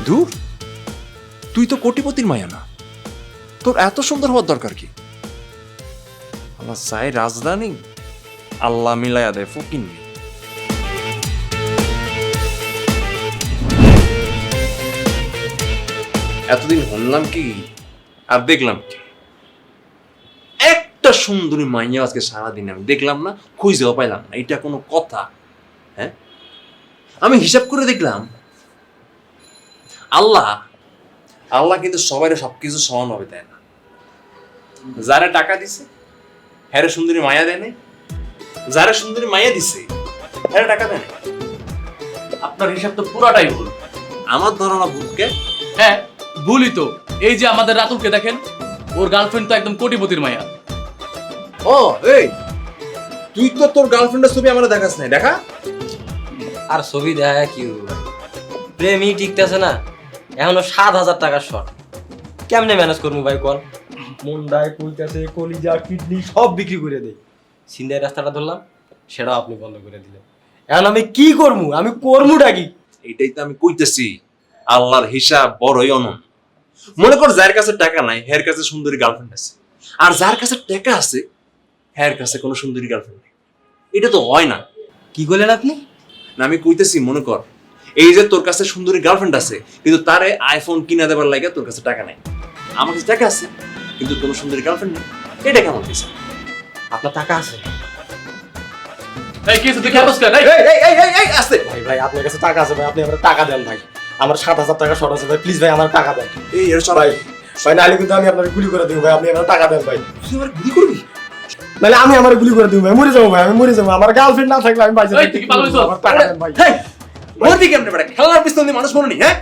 দূর, তুই তো কোটিপতির মায়া না, তোর এত সুন্দর হওয়ার দরকার কি? আল্লাহ চাই রাজধানী, আল্লাহ মিলাইয়া দেয় ফকিন্নি। এতদিন শুনলাম কি আর দেখলাম কি, একটা সুন্দরী মাইয়া আজকে সারাদিন আমি দেখলাম না, খুঁজেও পাইলাম না। এটা কোনো কথা? হ্যাঁ, আমি হিসাব করে দেখলাম আল্লাহ আল্লাহ কিন্তু সবাই সবকিছু সমানভাবে দেয় না। যারা টাকা দিছে হ্যারে সুন্দরী মায়া দেয় নাই, যারা সুন্দরী মায়া দিছে হ্যারে টাকা দেয় নাই। আপনার হিসাব তো পুরাটাই ভুল। আমার ধারণা ভুলকে। হ্যাঁ, ভুলই তো। এই যে আমাদের রাতুলকে দেখেন, ওর গার্লফ্রেন্ড তো একদম কোটিপতির মায়া। ও এই, তুই তো তোর গার্লফ্রেন্ডের ছবি আমার দেখাস নাই, দেখা। আর ছবি দেখা কি প্রেমই টিকতেছে না, এখনো 7,000 টাকার শর্ট। কেমনে ম্যানেজ করবো ভাই কল? মুন্ডায় কইতাছে কলিজা কিডনি সব বিক্রি করে দেয়। সিন্ধাই রাস্তাটা ধরলাম, সেটাও আপনি বন্ধ করে দিলেন। এখন আমি কি করবো? আমি করবোটা কি? এইটাই তো আমি কইতেছি, আল্লাহর হিসাব বড়ই অনন্ত। মনে কর যার কাছে টাকা নাই হের কাছে সুন্দরী গার্লফ্রেন্ড আছে, আর যার কাছে টাকা আছে হের কাছে কোনো সুন্দরী গার্লফ্রেন্ড নেই। এটা তো হয় না। কি করলেন আপনি? না, আমি কইতেছি মনে কর এই যে তোর কাছে সুন্দরী গার্লফ্রেন্ড আছে, কিন্তু তারে আইফোন কিনা দেবার লাগে তোর কাছে টাকা নাই। আমার কাছে টাকা আছে কিন্তু কোনো সুন্দরী গার্লফ্রেন্ড নেই। এটা কেমন দিছে? আপনার টাকা আছে? এই কি দেখে আপস কর। এই আস্তে ভাই ভাই আপনার কাছে টাকা আছে ভাই, আপনি আমার টাকা দেন ভাই। আমার 7,000 টাকা শর্ট আছে ভাই, প্লিজ ভাই আমার টাকা দেন। এই এর সবাই ভাই নাহলে কিন্তু আমি আপনাকে গুলি করে দেবো ভাই, আপনি আমার টাকা দেন ভাই। তুই আমার গুলি করবি? নাহলে আমি আমার গুলি করে দেবো ভাই, মরে যাবো ভাই, আমি মরে যাবো। আমার গার্লফ্রেন্ড না থাকলে আমি বাইরে এই তুই কি পাগল হইছিস? আমার টাকা দেন ভাই। হেই, মরবি কেমনে বেটা? খেলার পিস্তল দিয়ে মানুষ মরনি? হ্যাঁ,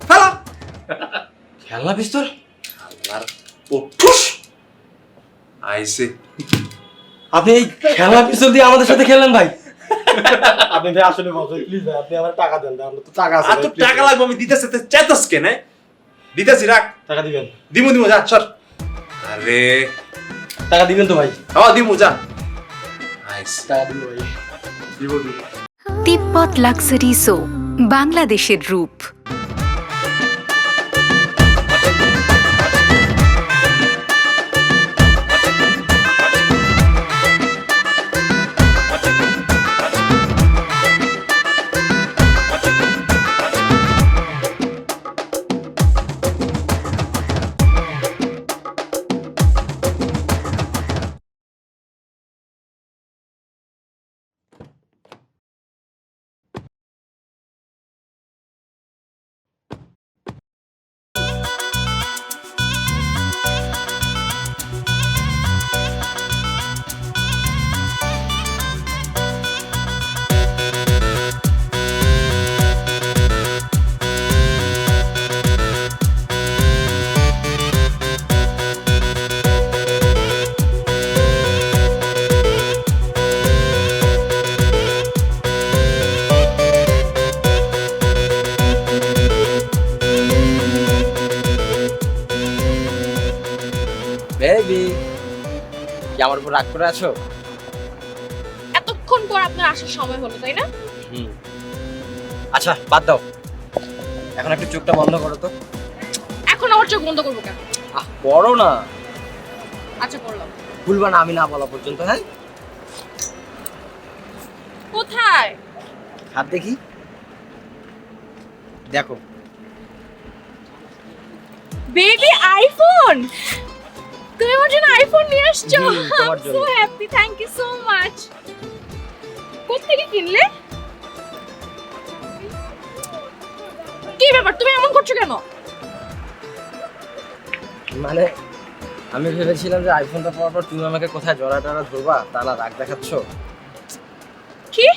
খেলা খেলনা পিস্তল? আল্লাহর ও ঠুস আইছে। আপনি এই খেলনা পিস্তল দিয়ে আমাদের সাথে খেললেন ভাই? আপনি ভাই আসলে বলছেন, প্লিজ ভাই আপনি আমার টাকা দেন ভাই, আমার তো টাকা আছে আর ভাই, তোর please টাকা ভাই। লাগবে, আমি দিতেছি চেতাস কেন? দিতেছি, রাখ। টাকা দিবেন? দিমু যা সর। আরে টাকা দিবেন তো ভাই? হ্যাঁ দিমু যা। আইছে টাকা দিব ভাই। দিব। তিব্বত লাক্সারি সো, বাংলাদেশের রূপ। বেবি, কি আমার উপর রাগ করে আছো? এতক্ষণ পর আপনার আসার সময় হলো, তাই না? আচ্ছা বাদ দাও, এখন একটু চোখটা বন্ধ করো তো। এখন আমার চোখ বন্ধ করবো কেন? করো না। আচ্ছা করলাম। ভুলবা না আমি না বলা পর্যন্ত। হ্যাঁ, কোথায়? হাত দেখি, দেখো। Baby iPhone! তুমি আমার জন্য আইফোন নিয়ে আসছো? তোমার জন্য। So happy, thank you so much. কোত্থেকে কিনলে? কি ব্যাপার, তুমি এমন করছো কেন? মানে আমি ভেবেছিলাম যে আইফোনটা পাওয়ার পর তুমি আমাকে কোথায় জড়া টড়া ধরবা, তা না রাগ দেখাচ্ছ। কি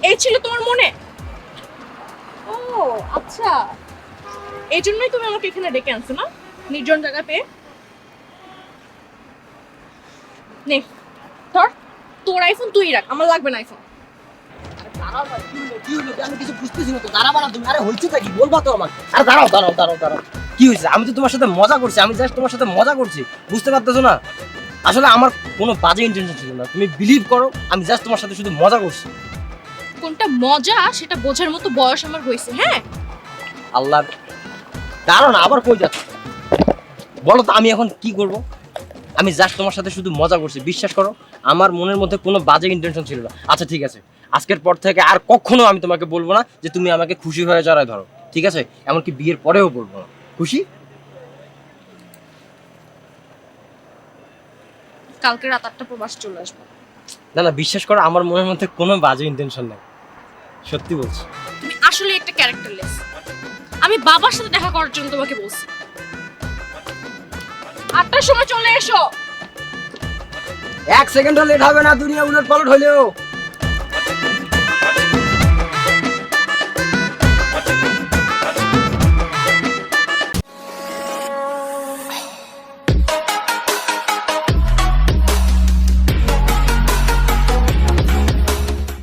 এই ছিল তোমার মনে? ও আচ্ছা, এই জন্যই তুমি আমাকে এখানে ডেকে আনছো না, নির্জন জায়গা পেয়ে। নে ধর, তোর আইফোন তুই রাখ, আমার লাগবে না আইফোন। আমি কিছু বুঝতেছি না তো, দাঁড়াবা না তুমি? আরে হইছে কি বলবা তো আমাকে? আরে দাঁড়াও দাঁড়াও দাঁড়াও দাঁড়াও, কি হয়েছে? আমি তো তোমার সাথে মজা করছি, আমি জাস্ট তোমার সাথে মজা করছি, বুঝতে পারতেছো না? আসলে আমার কোনো বাজে ইন্টেনশন ছিল না, তুমি বিলিভ করো, আমি জাস্ট তোমার সাথে শুধু মজা করছি। কোনটা মজা সেটা বোঝার মতো বয়স আমার হয়েছে। হ্যাঁ, আল্লাহ, দাঁড়াও না, আবার কই যাচ্ছ? বলো তো আমি এখন কি করব? আমি জাস্ট তোমার সাথে শুধু মজা করছি, বিশ্বাস করো আমার মনের মধ্যে কোনো বাজে ইন্টেনশন ছিল না। আচ্ছা ঠিক আছে, আজকের পর থেকে আর কখনো আমি তোমাকে বলবো না যে তুমি আমাকে খুশি হয়ে জড়ায় ধরো, ঠিক আছে? এমনকি বিয়ের পরেও বলবো না। খুশি? কালকে রাত 8টা প্রবাস চলে আসবো। না না, বিশ্বাস করো আমার মনের মধ্যে কোনো বাজে ইন্টেনশন নেই, সত্যি বলছি। তুমি আসলে একটা ক্যারেক্টারলেস। আমি বাবার সাথে দেখা করার জন্য তোমাকে বলছি 8টার সময় চলে এসো। 1 সেকেন্ডও লেট হবে না, দুনিয়া উলট পালট হইলেও।